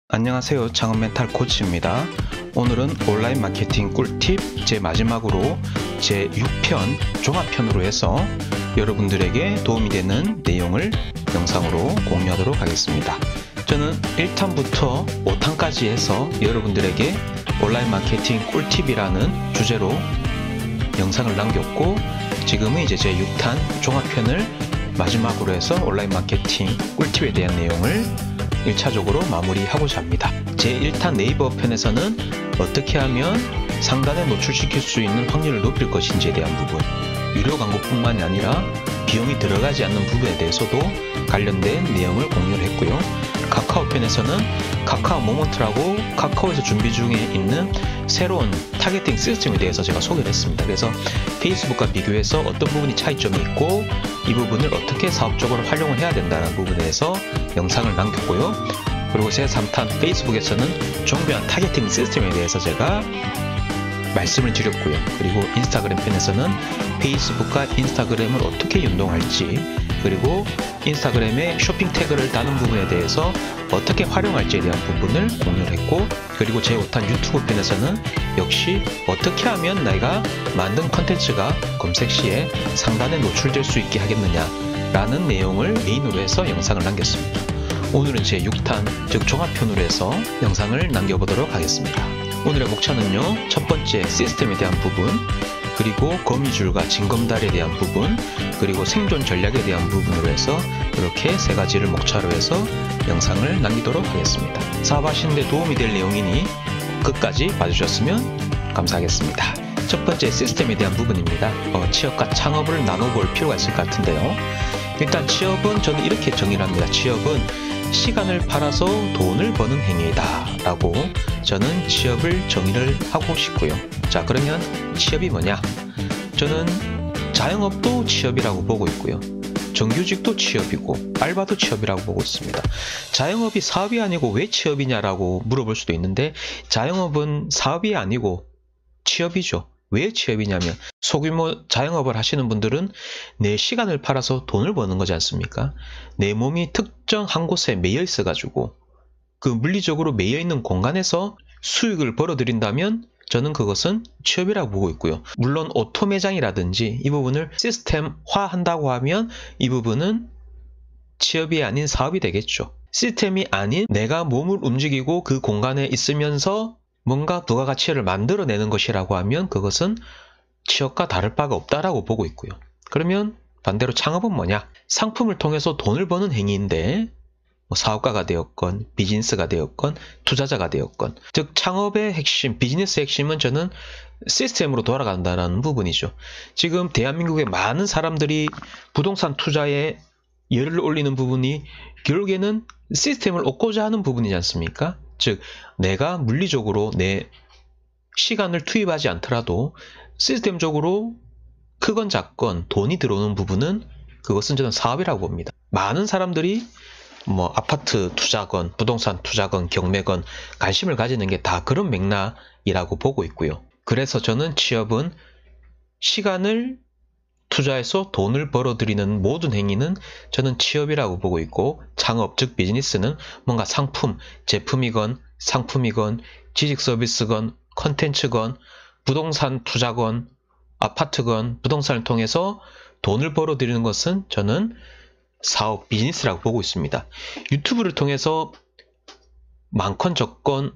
안녕하세요, 창업 멘탈 코치입니다. 오늘은 온라인 마케팅 꿀팁 제 마지막으로 제 6편 종합편으로 해서 여러분들에게 도움이 되는 내용을 영상으로 공유하도록 하겠습니다. 저는 1탄부터 5탄까지 해서 여러분들에게 온라인 마케팅 꿀팁이라는 주제로 영상을 남겼고, 지금은 이제 제 6탄 종합편을 마지막으로 해서 온라인 마케팅 꿀팁에 대한 내용을 1차적으로 마무리하고자 합니다. 제 1탄 네이버 편에서는 어떻게 하면 상단에 노출시킬 수 있는 확률을 높일 것인지에 대한 부분, 유료 광고뿐만이 아니라 비용이 들어가지 않는 부분에 대해서도 관련된 내용을 공유를 했고요. 카카오 편에서는 카카오 모먼트라고 카카오에서 준비 중에 있는 새로운 타겟팅 시스템에 대해서 제가 소개를 했습니다. 그래서 페이스북과 비교해서 어떤 부분이 차이점이 있고 이 부분을 어떻게 사업적으로 활용을 해야 된다는 부분에 대해서 영상을 남겼고요. 그리고 제 3탄 페이스북에서는 정교한 타겟팅 시스템에 대해서 제가 말씀을 드렸고요. 그리고 인스타그램 편에서는 페이스북과 인스타그램을 어떻게 연동할지, 그리고 인스타그램에 쇼핑 태그를 다는 부분에 대해서 어떻게 활용할지에 대한 부분을 공유를 했고, 그리고 제 5탄 유튜브 편에서는 역시 어떻게 하면 내가 만든 컨텐츠가 검색 시에 상단에 노출될 수 있게 하겠느냐 라는 내용을 메인으로 해서 영상을 남겼습니다. 오늘은 제 6탄 즉 종합편으로 해서 영상을 남겨보도록 하겠습니다. 오늘의 목차는요, 첫 번째 시스템에 대한 부분, 그리고 거미줄과 징검다리에 대한 부분, 그리고 생존 전략에 대한 부분으로 해서 이렇게 세 가지를 목차로 해서 영상을 남기도록 하겠습니다. 사업하시는 데 도움이 될 내용이니 끝까지 봐주셨으면 감사하겠습니다. 첫 번째 시스템에 대한 부분입니다. 취업과 창업을 나눠볼 필요가 있을 것 같은데요. 일단 취업은 저는 이렇게 정의를 합니다. 취업은 시간을 팔아서 돈을 버는 행위이다 라고 저는 취업을 정의를 하고 싶고요. 자, 그러면 취업이 뭐냐? 저는 자영업도 취업이라고 보고 있고요. 정규직도 취업이고 알바도 취업이라고 보고 있습니다. 자영업이 사업이 아니고 왜 취업이냐라고 물어볼 수도 있는데, 자영업은 사업이 아니고 취업이죠. 왜 취업이냐면, 소규모 자영업을 하시는 분들은 내 시간을 팔아서 돈을 버는 거지 않습니까? 내 몸이 특정 한 곳에 매여 있어 가지고 그 물리적으로 매여 있는 공간에서 수익을 벌어들인다면 저는 그것은 취업이라고 보고 있고요. 물론 오토 매장이라든지 이 부분을 시스템화 한다고 하면 이 부분은 취업이 아닌 사업이 되겠죠. 시스템이 아닌 내가 몸을 움직이고 그 공간에 있으면서 뭔가 부가가치를 만들어내는 것이라고 하면 그것은 취업과 다를 바가 없다라고 보고 있고요. 그러면 반대로 창업은 뭐냐? 상품을 통해서 돈을 버는 행위인데, 사업가가 되었건 비즈니스가 되었건 투자자가 되었건, 즉 창업의 핵심, 비즈니스의 핵심은 저는 시스템으로 돌아간다는 부분이죠. 지금 대한민국의 많은 사람들이 부동산 투자에 열을 올리는 부분이 결국에는 시스템을 얻고자 하는 부분이지 않습니까? 즉 내가 물리적으로 내 시간을 투입하지 않더라도 시스템적으로 크건 작건 돈이 들어오는 부분은 그것은 저는 사업이라고 봅니다. 많은 사람들이 아파트 투자건, 부동산 투자건, 경매건 관심을 가지는 게 다 그런 맥락이라고 보고 있고요. 그래서 저는 취업은 시간을 투자해서 돈을 벌어들이는 모든 행위는 저는 취업이라고 보고 있고, 창업 즉 비즈니스는 뭔가 상품, 제품이건 상품이건 지식 서비스건 컨텐츠건 부동산 투자건 아파트건 부동산을 통해서 돈을 벌어들이는 것은 저는 사업, 비즈니스라고 보고 있습니다. 유튜브를 통해서 많건 적건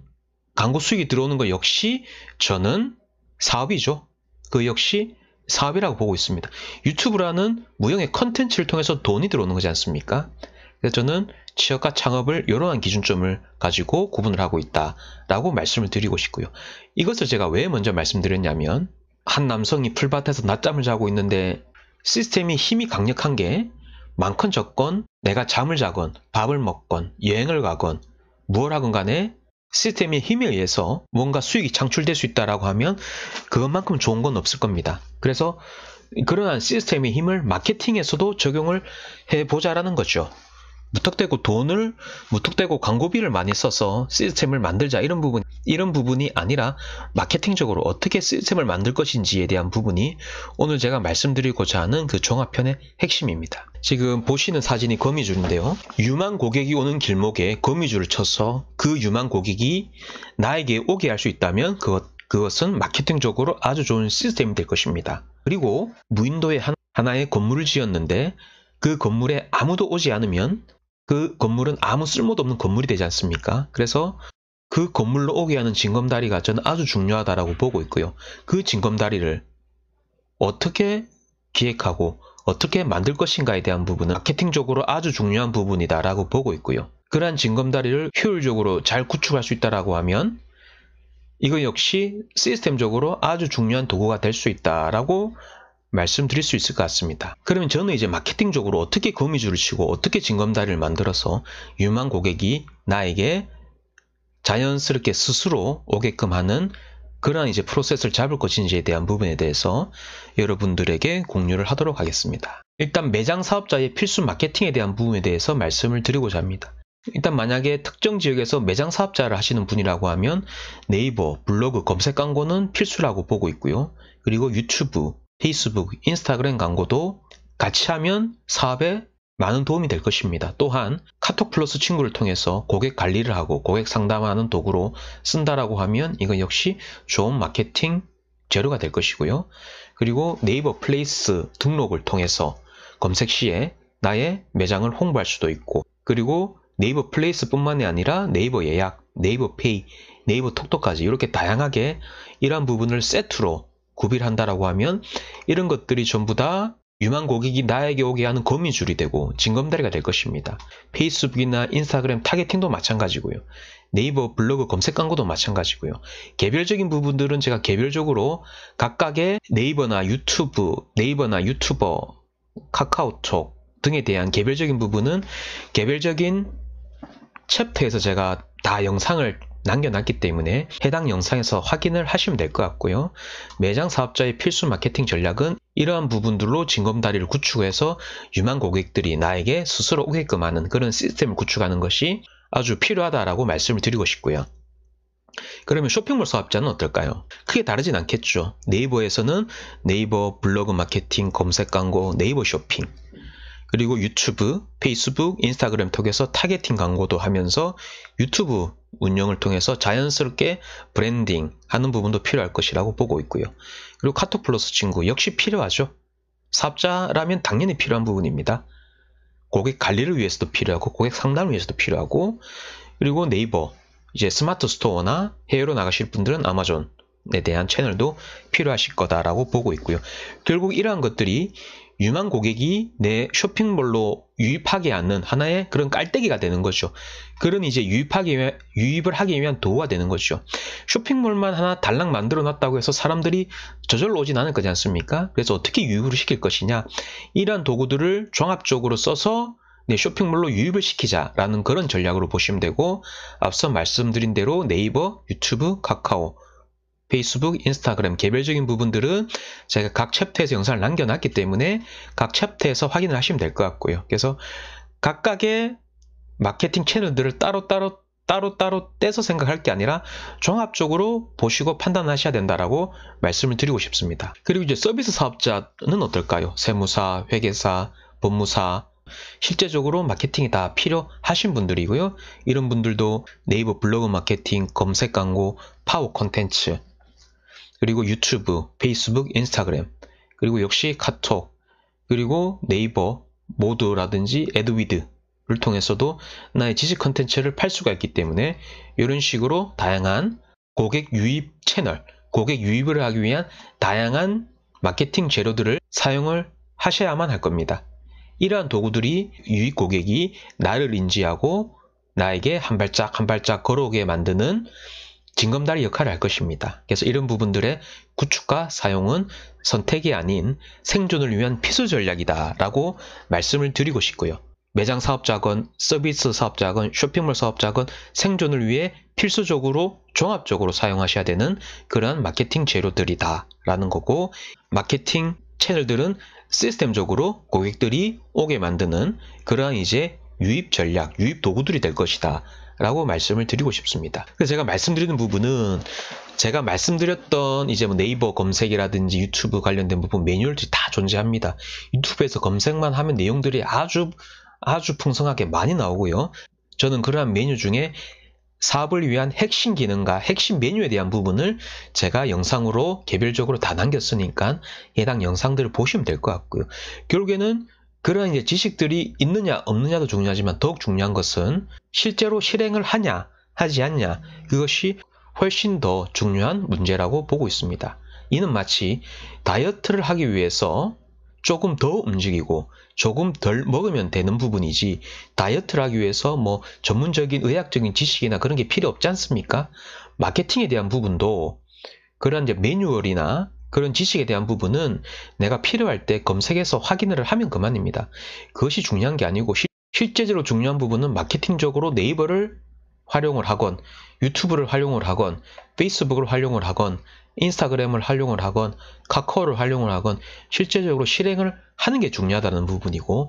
광고 수익이 들어오는 것 역시 저는 사업이죠. 그 역시 사업이라고 보고 있습니다. 유튜브라는 무형의 컨텐츠를 통해서 돈이 들어오는 거지 않습니까? 그래서 저는 취업과 창업을 이러한 기준점을 가지고 구분을 하고 있다라고 말씀을 드리고 싶고요. 이것을 제가 왜 먼저 말씀드렸냐면, 한 남성이 풀밭에서 낮잠을 자고 있는데 시스템이 힘이 강력한 게 많건 적건 내가 잠을 자건 밥을 먹건 여행을 가건 무엇 하건 간에 시스템의 힘에 의해서 뭔가 수익이 창출될 수 있다라고 하면 그것만큼 좋은 건 없을 겁니다. 그래서 그러한 시스템의 힘을 마케팅에서도 적용을 해보자라는 거죠. 무턱대고 광고비를 많이 써서 시스템을 만들자 이런 부분이 아니라 마케팅적으로 어떻게 시스템을 만들 것인지에 대한 부분이 오늘 제가 말씀드리고자 하는 그 종합편의 핵심입니다. 지금 보시는 사진이 거미줄인데요. 유망 고객이 오는 길목에 거미줄을 쳐서 그 유망 고객이 나에게 오게 할 수 있다면 그것은 마케팅적으로 아주 좋은 시스템이 될 것입니다. 그리고 무인도에 하나의 건물을 지었는데 그 건물에 아무도 오지 않으면 그 건물은 아무 쓸모도 없는 건물이 되지 않습니까? 그래서 그 건물로 오게 하는 징검다리가 저는 아주 중요하다고 보고 있고요. 그 징검다리를 어떻게 기획하고 어떻게 만들 것인가에 대한 부분은 마케팅적으로 아주 중요한 부분이다라고 보고 있고요. 그러한 징검다리를 효율적으로 잘 구축할 수 있다라고 하면 이거 역시 시스템적으로 아주 중요한 도구가 될 수 있다라고 말씀드릴 수 있을 것 같습니다. 그러면 저는 이제 마케팅적으로 어떻게 거미줄을 치고 어떻게 징검다리를 만들어서 유망 고객이 나에게 자연스럽게 스스로 오게끔 하는 그러한 이제 프로세스를 잡을 것인지에 대한 부분에 대해서 여러분들에게 공유를 하도록 하겠습니다. 일단 매장 사업자의 필수 마케팅에 대한 부분에 대해서 말씀을 드리고자 합니다. 일단 만약에 특정 지역에서 매장 사업자를 하시는 분이라고 하면 네이버, 블로그, 검색 광고는 필수라고 보고 있고요. 그리고 유튜브, 페이스북, 인스타그램 광고도 같이 하면 사업에 많은 도움이 될 것입니다. 또한 카톡 플러스 친구를 통해서 고객 관리를 하고 고객 상담하는 도구로 쓴다라고 하면 이건 역시 좋은 마케팅 재료가 될 것이고요. 그리고 네이버 플레이스 등록을 통해서 검색 시에 나의 매장을 홍보할 수도 있고, 그리고 네이버 플레이스 뿐만이 아니라 네이버 예약, 네이버 페이, 네이버 톡톡까지 이렇게 다양하게 이러한 부분을 세트로 구비를 한다라고 하면 이런 것들이 전부 다 유망 고객이 나에게 오게 하는 거미줄이 되고 징검다리가 될 것입니다. 페이스북이나 인스타그램 타겟팅도 마찬가지고요. 네이버 블로그 검색 광고도 마찬가지고요. 개별적인 부분들은 제가 개별적으로 각각의 네이버나 유튜버, 카카오톡 등에 대한 개별적인 부분은 개별적인 챕터에서 제가 다 영상을 남겨놨기 때문에 해당 영상에서 확인을 하시면 될 것 같고요. 매장 사업자의 필수 마케팅 전략은 이러한 부분들로 징검다리를 구축해서 유망 고객들이 나에게 스스로 오게끔 하는 그런 시스템을 구축하는 것이 아주 필요하다라고 말씀을 드리고 싶고요. 그러면 쇼핑몰 사업자는 어떨까요? 크게 다르진 않겠죠. 네이버에서는 네이버 블로그 마케팅, 검색 광고, 네이버 쇼핑, 그리고 유튜브, 페이스북, 인스타그램 통해서 타겟팅 광고도 하면서 유튜브 운영을 통해서 자연스럽게 브랜딩 하는 부분도 필요할 것이라고 보고 있고요. 그리고 카톡 플러스 친구 역시 필요하죠. 사업자라면 당연히 필요한 부분입니다. 고객 관리를 위해서도 필요하고 고객 상담을 위해서도 필요하고, 그리고 네이버 이제 스마트 스토어나 해외로 나가실 분들은 아마존에 대한 채널도 필요하실 거다라고 보고 있고요. 결국 이러한 것들이 유망 고객이 내 쇼핑몰로 유입하게 하는 하나의 그런 깔때기가 되는 거죠. 그런 이제 유입을 하기 위한 도구가 되는 거죠. 쇼핑몰만 하나 달랑 만들어 놨다고 해서 사람들이 저절로 오진 않을 거지 않습니까? 그래서 어떻게 유입을 시킬 것이냐, 이러한 도구들을 종합적으로 써서 내 쇼핑몰로 유입을 시키자라는 그런 전략으로 보시면 되고, 앞서 말씀드린 대로 네이버, 유튜브, 카카오, 페이스북, 인스타그램 개별적인 부분들은 제가 각 챕터에서 영상을 남겨놨기 때문에 각 챕터에서 확인을 하시면 될 것 같고요. 그래서 각각의 마케팅 채널들을 따로따로 떼서 생각할 게 아니라 종합적으로 보시고 판단하셔야 된다라고 말씀을 드리고 싶습니다. 그리고 이제 서비스 사업자는 어떨까요? 세무사, 회계사, 법무사, 실제적으로 마케팅이 다 필요하신 분들이고요. 이런 분들도 네이버 블로그 마케팅, 검색 광고, 파워 콘텐츠, 그리고 유튜브, 페이스북, 인스타그램, 그리고 역시 카톡, 그리고 네이버 모드라든지 애드위드를 통해서도 나의 지식 컨텐츠를 팔 수가 있기 때문에 이런 식으로 다양한 고객 유입 채널, 고객 유입을 하기 위한 다양한 마케팅 재료들을 사용을 하셔야만 할 겁니다. 이러한 도구들이 유입 고객이 나를 인지하고 나에게 한 발짝 한 발짝 걸어오게 만드는 징검다리 역할을 할 것입니다. 그래서 이런 부분들의 구축과 사용은 선택이 아닌 생존을 위한 필수 전략이다라고 말씀을 드리고 싶고요. 매장 사업자건 서비스 사업자건 쇼핑몰 사업자건 생존을 위해 필수적으로 종합적으로 사용하셔야 되는 그러한 마케팅 재료들이다라는 거고, 마케팅 채널들은 시스템적으로 고객들이 오게 만드는 그러한 이제 유입 전략, 유입 도구들이 될 것이다 라고 말씀을 드리고 싶습니다. 그래서 제가 말씀드리는 부분은 제가 말씀드렸던 이제 뭐 네이버 검색이라든지 유튜브 관련된 부분 매뉴얼들이 다 존재합니다. 유튜브에서 검색만 하면 내용들이 아주 풍성하게 많이 나오고요. 저는 그러한 메뉴 중에 사업을 위한 핵심 기능과 핵심 메뉴에 대한 부분을 제가 영상으로 개별적으로 다 남겼으니까 해당 영상들을 보시면 될 것 같고요. 결국에는 그런 이제 지식들이 있느냐 없느냐도 중요하지만 더욱 중요한 것은 실제로 실행을 하냐 하지 않냐, 그것이 훨씬 더 중요한 문제라고 보고 있습니다. 이는 마치 다이어트를 하기 위해서 조금 더 움직이고 조금 덜 먹으면 되는 부분이지, 다이어트를 하기 위해서 뭐 전문적인 의학적인 지식이나 그런 게 필요 없지 않습니까? 마케팅에 대한 부분도 그런 이제 매뉴얼이나 그런 지식에 대한 부분은 내가 필요할 때 검색해서 확인을 하면 그만입니다. 그것이 중요한 게 아니고 실제적으로 중요한 부분은 마케팅적으로 네이버를 활용을 하건 유튜브를 활용을 하건 페이스북을 활용을 하건 인스타그램을 활용을 하건 카카오를 활용을 하건 실제적으로 실행을 하는 게 중요하다는 부분이고,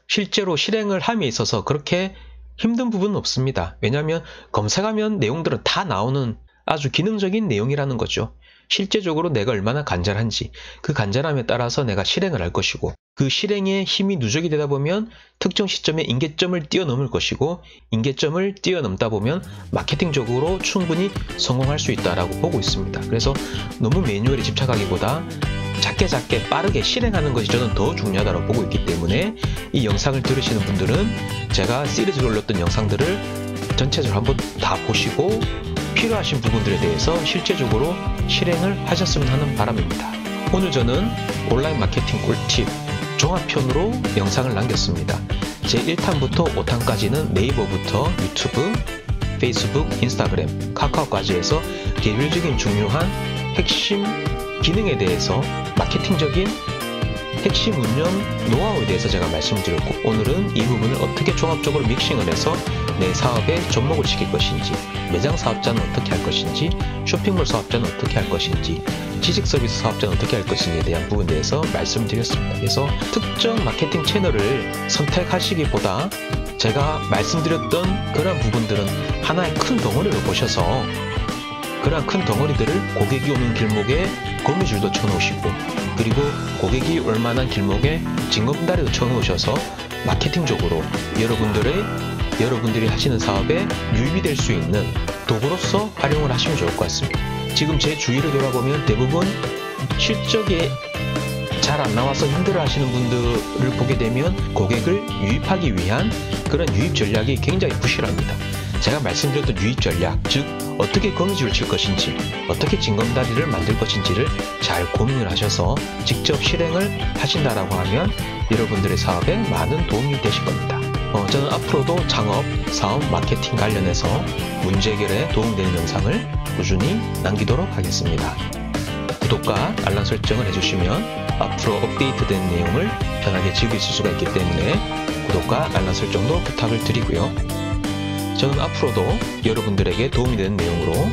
실제로 실행을 함에 있어서 그렇게 힘든 부분은 없습니다. 왜냐하면 검색하면 내용들은 다 나오는 아주 기능적인 내용이라는 거죠. 실제적으로 내가 얼마나 간절한지, 그 간절함에 따라서 내가 실행을 할 것이고, 그 실행에 힘이 누적이 되다 보면 특정 시점에 임계점을 뛰어넘을 것이고, 임계점을 뛰어넘다 보면 마케팅적으로 충분히 성공할 수 있다라고 보고 있습니다. 그래서 너무 매뉴얼에 집착하기보다 작게 빠르게 실행하는 것이 저는 더 중요하다고 보고 있기 때문에 이 영상을 들으시는 분들은 제가 시리즈로 올렸던 영상들을 전체적으로 한번 다 보시고 필요하신 부분들에 대해서 실제적으로 실행을 하셨으면 하는 바람입니다. 오늘 저는 온라인 마케팅 꿀팁 종합편으로 영상을 남겼습니다. 제 1탄부터 5탄까지는 네이버부터 유튜브, 페이스북, 인스타그램, 카카오까지 해서 개별적인 중요한 핵심 기능에 대해서 마케팅적인 핵심 운영 노하우에 대해서 제가 말씀드렸고, 오늘은 이 부분을 어떻게 종합적으로 믹싱을 해서 내 사업에 접목을 시킬 것인지, 매장 사업자는 어떻게 할 것인지, 쇼핑몰 사업자는 어떻게 할 것인지, 지식 서비스 사업자는 어떻게 할 것인지에 대한 부분에 대해서 말씀드렸습니다. 그래서 특정 마케팅 채널을 선택하시기보다 제가 말씀드렸던 그런 부분들은 하나의 큰 덩어리를 보셔서 그러한 큰 덩어리들을 고객이 오는 길목에 거미줄도 쳐놓으시고, 그리고 고객이 올 만한 길목에 징검다리도 쳐놓으셔서 마케팅적으로 여러분들이 하시는 사업에 유입이 될 수 있는 도구로서 활용을 하시면 좋을 것 같습니다. 지금 제 주위를 돌아보면 대부분 실적에 잘 안 나와서 힘들어 하시는 분들을 보게 되면 고객을 유입하기 위한 그런 유입 전략이 굉장히 부실합니다. 제가 말씀드렸던 유입 전략, 즉 어떻게 거미줄을 칠 것인지, 어떻게 징검다리를 만들 것인지를 잘 고민을 하셔서 직접 실행을 하신다라고 하면 여러분들의 사업에 많은 도움이 되실 겁니다. 저는 앞으로도 창업, 사업, 마케팅 관련해서 문제 해결에 도움되는 영상을 꾸준히 남기도록 하겠습니다. 구독과 알람 설정을 해주시면 앞으로 업데이트된 내용을 편하게 즐기실 수가 있기 때문에 구독과 알람 설정도 부탁을 드리고요. 저는 앞으로도 여러분들에게 도움이 되는 내용으로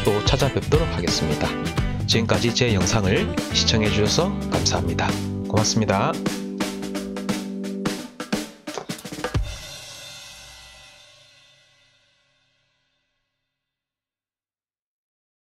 또 찾아뵙도록 하겠습니다. 지금까지 제 영상을 시청해 주셔서 감사합니다. 고맙습니다.